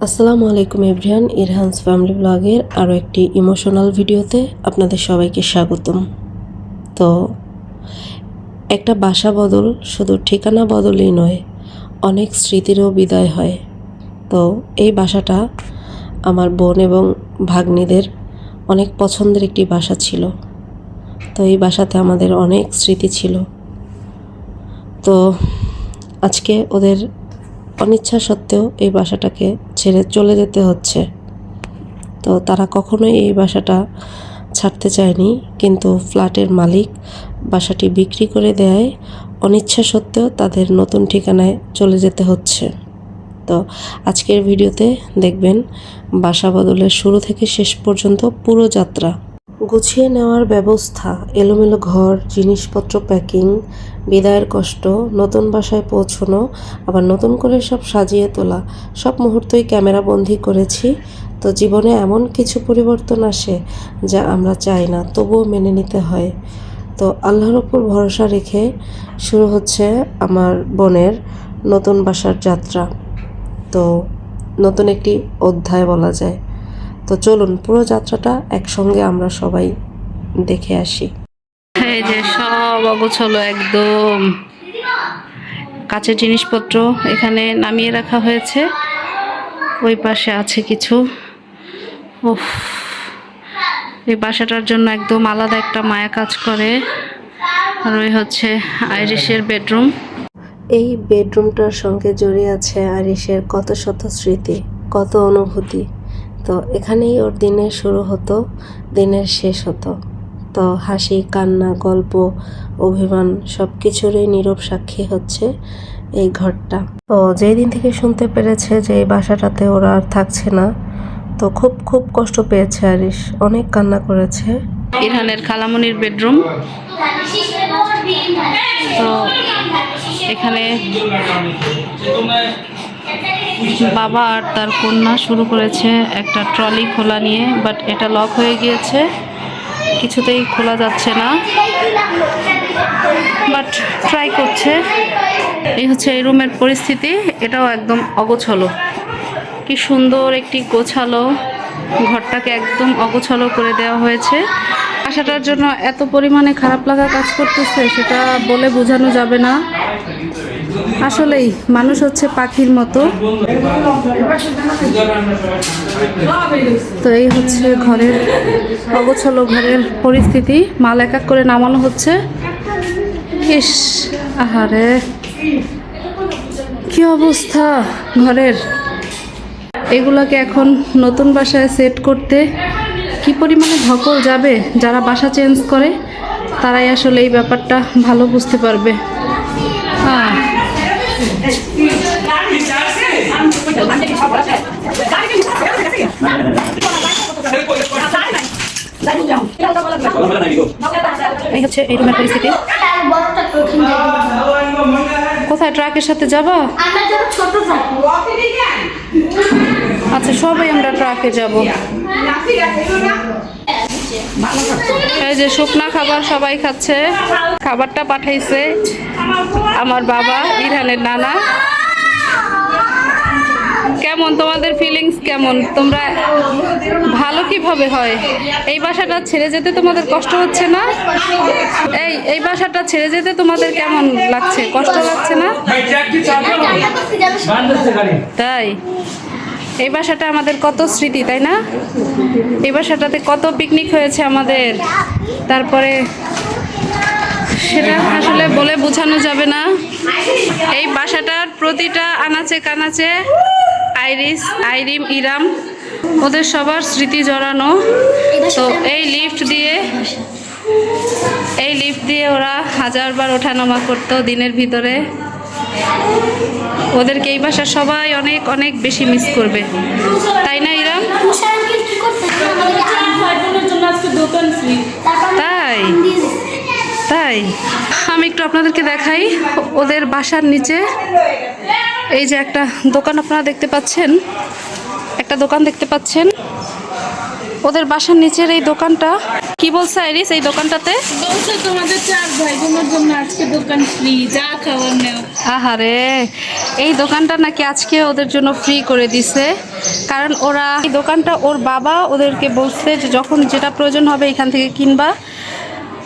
আসসালামু আলাইকুম everyone, ইরহানস family ব্লগের আরও একটি ইমোশনাল ভিডিওতে আপনাদের সবাইকে স্বাগতম। তো একটা বাসা বদল শুধু ঠিকানা বদলই নয়, অনেক স্মৃতিরও বিদায় হয়। তো এই বাসাটা আমার বোন এবং ভাগ্নিদের অনেক পছন্দের একটি বাসা ছিল। তো এই বাসাতে আমাদের অনেক স্মৃতি ছিল। তো আজকে ওদের অনিচ্ছা সত্ত্বেও এই বাসাটাকে ছেড়ে চলে যেতে হচ্ছে। তো তারা কখনোই এই বাসাটা ছাড়তে চায়নি, কিন্তু ফ্ল্যাটের মালিক বাসাটি বিক্রি করে দেয় অনিচ্ছা সত্ত্বেও তাদের নতুন ঠিকানায় চলে যেতে হচ্ছে। তো আজকের ভিডিওতে দেখবেন বাসা বদলের শুরু থেকে শেষ পর্যন্ত পুরো যাত্রা। গুছিয়ে নেওয়ার ব্যবস্থা, এলোমেলো ঘর, জিনিসপত্র প্যাকিং, বিদায়ের কষ্ট, নতুন বাসায় পৌঁছানো, আবার নতুন করে সব সাজিয়ে তোলা, সব মুহূর্তই ক্যামেরা বন্দি করেছি। তো জীবনে এমন কিছু পরিবর্তন আসে যা আমরা চাই না, তবুও মেনে নিতে হয়। তো আল্লাহর ওপর ভরসা রেখে শুরু হচ্ছে আমার বোনের নতুন বাসার যাত্রা। তো নতুন একটি অধ্যায় বলা যায়। তো চলুন পুরো যাত্রাটা একসঙ্গে আমরা সবাই দেখে আসি। এই যে সব অগোছালো, একদম কাঁচের জিনিসপত্র এখানে নামিয়ে রাখা হয়েছে। ওই পাশে আছে কিছু। উফ, এই বাসাটার জন্য একদম আলাদা একটা মায়া কাজ করে। আর ওই হচ্ছে আইরিশের বেডরুম। এই বেডরুমটার সঙ্গে জড়িয়ে আছে আরিশের কত শত স্মৃতি, কত অনুভূতি। তো এখানেই ওর দিনের শুরু হতো, দিনের শেষ হতো। তো হাসি, কান্না, গল্প, অভিমান সব কিছুরই নীরব সাক্ষী হচ্ছে এই ঘরটা। তো যেই দিন থেকে শুনতে পেরেছে যে এই বাসাটাতে ওরা আর থাকছে না, তো খুব খুব কষ্ট পেয়েছে আরিশ, অনেক কান্না করেছে। ইরহানের খালামনির বেডরুম। তো এখানে বাবা আর তার কন্যা শুরু করেছে একটা ট্রলি খোলা নিয়ে, বাট এটা লক হয়ে গিয়েছে, কিছুতেই খোলা যাচ্ছে না, বাট ট্রাই করছে। এই হচ্ছে এই রুমের পরিস্থিতি। এটাও একদম অগোছালো। কি সুন্দর একটি গোছালো ঘরটাকে একদম অগোছালো করে দেওয়া হয়েছে। বাসাটার জন্য এত পরিমাণে খারাপ লাগা কাজ করতেছে, সেটা বলে বোঝানো যাবে না। আসলেই মানুষ হচ্ছে পাখির মতো। তো এই হচ্ছে ঘরের অগোছালো ঘরের পরিস্থিতি। মাল এক এক করে নামানো হচ্ছে। ইস, আহারে কি অবস্থা ঘরের। এগুলোকে এখন নতুন বাসায় সেট করতে কি পরিমাণে ধকল যাবে, যারা বাসা চেঞ্জ করে তারাই আসলে এই ব্যাপারটা ভালো বুঝতে পারবে। এই হচ্ছে এই রুমের পরিস্থিতি। কোথায় ট্রাকের সাথে যাবা? আচ্ছা, সবাই আমরা ট্রাকে যাব। এই যে শুকনা খাবার সবাই খাচ্ছে। খাবারটা পাঠাইছে আমার বাবা, ইরহানের নানা। কেমন তোমাদের ফিলিংস? কেমন তোমরা ভালো কিভাবে হয়? এই বাসাটা ছেড়ে যেতে তোমাদের কষ্ট হচ্ছে না? এই বাসাটা ছেড়ে যেতে তোমাদের কেমন লাগছে? কষ্ট লাগছে না? তাই এই বাসাটা আমাদের কত স্মৃতি, তাই না? এই বাসাটাতে কত পিকনিক হয়েছে আমাদের। তারপরে সেটা আসলে বলে বোঝানো যাবে না। এই বাসাটার প্রতিটা আনাচে কানাচে আইরিশ, আইরিম, ইরাম ওদের সবার স্মৃতি জড়ানো। তো এই লিফট দিয়ে ওরা হাজারবার ওঠানামা করতো দিনের ভিতরে। ওদেরকে এই বাসার সবাই অনেক অনেক বেশি মিস করবে, তাই না ইরাম? তাই আমি একটু আপনাদেরকে দেখাই ওদের বাসার নিচে। এই যে একটা দোকান আপনারা দেখতে পাচ্ছেন, একটা দোকান দেখতে পাচ্ছেন। ওদের বাসার নিচের এই দোকানটা কি বলছে আইরিস এই দোকানটাতে? বলছে তোমাদের 4 ভাই বোনের জন্য আজকে দোকান ফ্রি, যা খাওয়ার নেও। আহারে, এই দোকানটা নাকি আজকে ওদের জন্য ফ্রি করে দিছে, কারণ ওরা এই দোকানটা ওর বাবা ওদেরকে বলছে যে যখন যেটা প্রয়োজন হবে এখান থেকে কিনবা।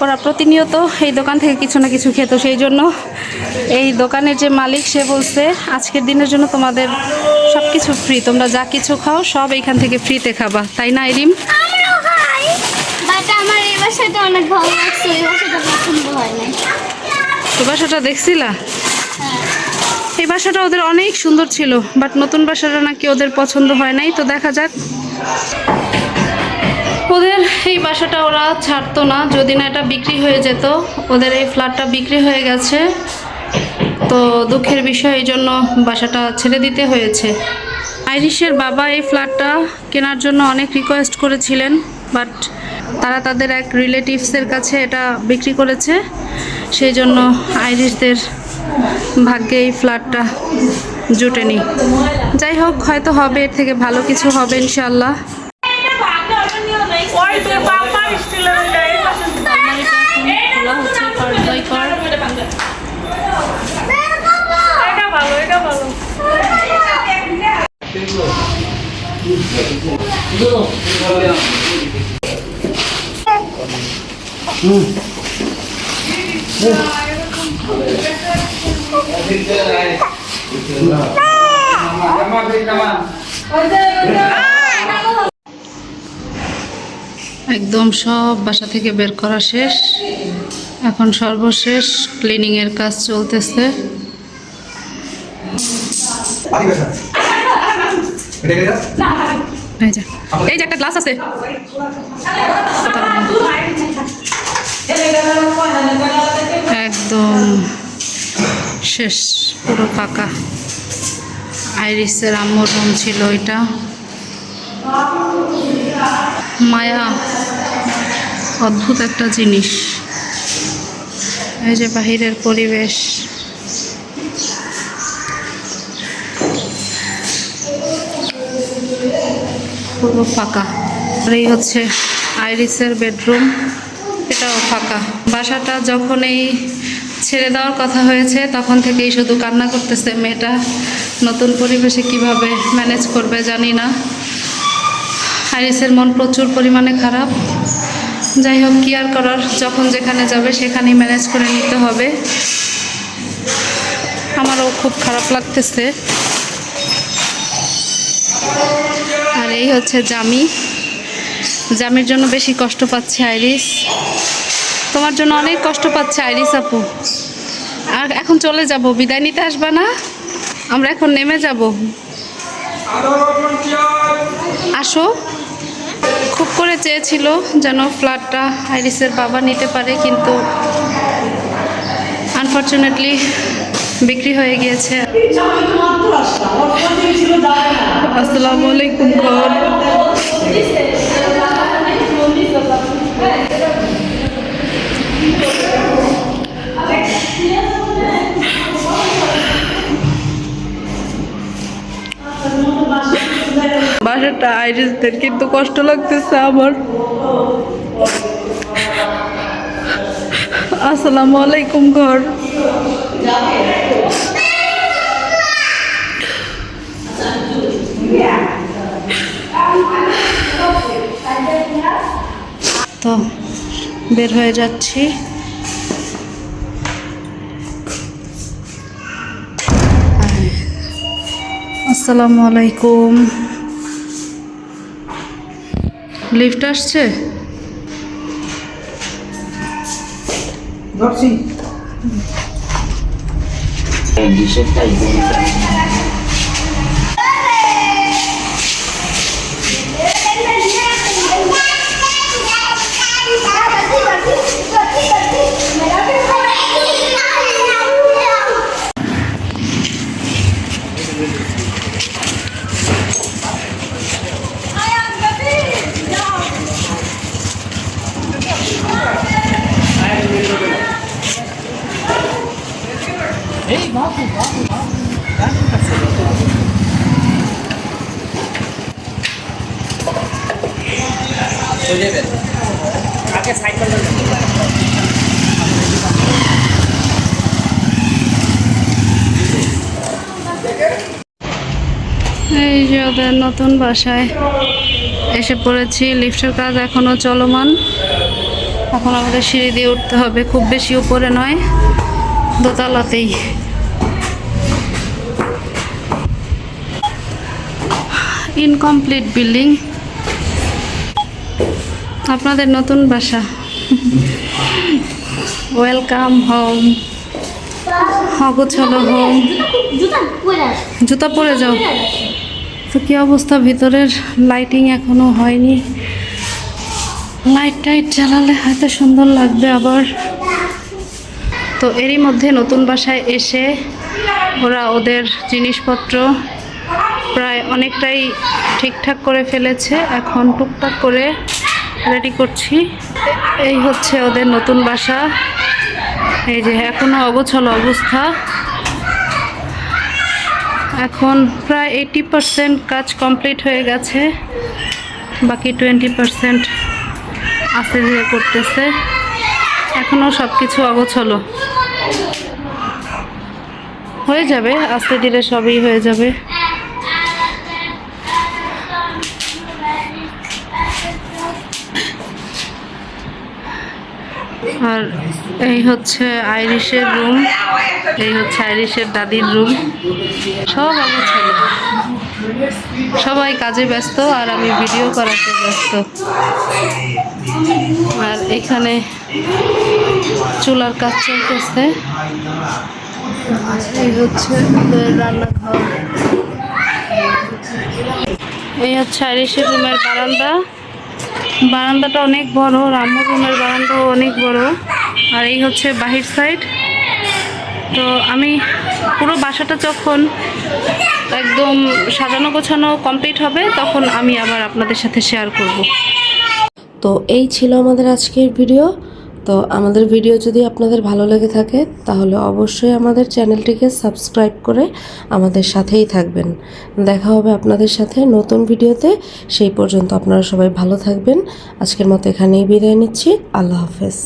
ওরা প্রতিনিয়ত এই দোকান থেকে কিছু না কিছু খেত, সেই জন্য এই দোকানের যে মালিক সে বলছে আজকের দিনের জন্য তোমাদের সব কিছু ফ্রি, তোমরা যা কিছু খাও সব এইখান থেকে ফ্রিতে খাবা, তাই না আইরিম? আমরাও খাই, বাট আমার এই বাসাটা অনেক ভালো লাগছে, এই বাসাটা পছন্দ হয় না। তো বাসাটা দেখছিলা? হ্যাঁ, এই বাসাটা ওদের অনেক সুন্দর ছিল, বাট নতুন বাসাটা নাকি ওদের পছন্দ হয় নাই। তো দেখা যাক, ওদের এই বাসাটা ওরা ছাড়তো না যদি না এটা বিক্রি হয়ে যেত। ওদের এই ফ্ল্যাটটা বিক্রি হয়ে গেছে, তো দুঃখের বিষয়, এই জন্য বাসাটা ছেড়ে দিতে হয়েছে। আইরিশের বাবা এই ফ্ল্যাটটা কেনার জন্য অনেক রিকোয়েস্ট করেছিলেন, বাট তারা তাদের এক রিলেটিভসের কাছে এটা বিক্রি করেছে, সেই জন্য আইরিশদের ভাগ্যে এই ফ্ল্যাটটা জুটেনি। যাই হোক, হয়তো হবে, এর থেকে ভালো কিছু হবে ইনশাল্লাহ। একদম সব বাসা থেকে বের করা শেষ, এখন সর্বশেষ ক্লিনিং এর কাজ চলতেছে। এই যে একটা গ্লাস আছে, একদম শেষ, পুরো ফাঁকা। আইরিসের আম্মুর রুম ছিল এটা। মায়া অদ্ভুত একটা জিনিস। এই যে বাহিরের পরিবেশ, পুরো ফাঁকা। আর এই হচ্ছে আইরিসের বেডরুম, এটাও ফাঁকা। বাসাটা যখন এই ছেড়ে দেওয়ার কথা হয়েছে তখন থেকেই শুধু কান্না করতেছে মেয়েটা। নতুন পরিবেশে কিভাবে ম্যানেজ করবে জানি না। আইরিসের মন প্রচুর পরিমাণে খারাপ। যাই হোক, কি আর করার, যখন যেখানে যাবে সেখানেই ম্যানেজ করে নিতে হবে। আমারও খুব খারাপ লাগতেছে। আর এই হচ্ছে জামি, জামির জন্য বেশি কষ্ট পাচ্ছে আইরিস। তোমার জন্য অনেক কষ্ট পাচ্ছে আইরিস আপু। আর এখন চলে যাব, বিদায় নিতে আসবা না? আমরা এখন নেমে যাব, আসো। খুব করে চেয়েছিল যেন ফ্ল্যাটটা আইরিসের বাবা নিতে পারে, কিন্তু আনফর্চুনেটলি বিক্রি হয়ে গিয়েছে। আসসালামু আলাইকুম। বাসাটা আইরিসদের কিন্তু কষ্ট লাগতেছে আমার। আসসালামু আলাইকুম ঘর। তো বের হয়ে যাচ্ছি। আসসালামু আলাইকুম। লিফট আসছে। এই যে ওদের নতুন বাসায় এসে পড়েছি। লিফটের কাজ এখনো চলমান। এখন আমাদের সিঁড়ি দিয়ে উঠতে হবে, খুব বেশি উপরে নয়, দোতলাতেই। Incomplete building. আপনাদের নতুন বাসা। ওয়েলকাম হোম, অগোছালো হোম। জুতা পরে যাও। তো কি অবস্থা ভিতরের? লাইটিং এখনো হয়নি, লাইট টাইট জ্বালালে হয়তো সুন্দর লাগবে আবার। তো এরই মধ্যে নতুন বাসায় এসে ওরা ওদের জিনিসপত্র প্রায় অনেকটাই ঠিকঠাক করে ফেলেছে। এখন টুকটাক করে রেডি করছি। এই হচ্ছে ওদের নতুন বাসা। এই যে এখনো অগোছালো অবস্থা। এখন প্রায় 80% কাজ কমপ্লিট হয়ে গেছে, বাকি 20% আস্তে ধীরে করতেছে। এখনও সব কিছু অগোছালো, হয়ে যাবে আস্তে ধীরে, সবই হয়ে যাবে। আর এই হচ্ছে আইরিশের রুম, এই হচ্ছে আইরিশের দাদির রুম। সব অগোছালো, সবাই কাজে ব্যস্ত আর আমি ভিডিও করাতে ব্যস্ত। আর এখানে চুলার কাজ চলতেছে। এই হচ্ছে রান্নাঘর। এই হচ্ছে আইরিশের রুমের বারান্দা। বারান্দাটা অনেক বড়, রান্নার রুমের বারান্দাও অনেক বড়। আর এই হচ্ছে বাহির সাইড। তো আমি পুরো বাসাটা যখন একদম সাজানো গোছানো কমপ্লিট হবে তখন আমি আবার আপনাদের সাথে শেয়ার করব। তো এই ছিল আমাদের আজকের ভিডিও। তো আমাদের ভিডিও যদি আপনাদের ভালো লেগে থাকে তাহলে অবশ্যই আমাদের চ্যানেলটিকে সাবস্ক্রাইব করে আমাদের সাথেই থাকবেন। দেখা হবে আপনাদের সাথে নতুন ভিডিওতে। সেই পর্যন্ত আপনারা সবাই ভালো থাকবেন। আজকের মতো এখানেই বিদায় নিচ্ছি। আল্লাহ হাফেজ।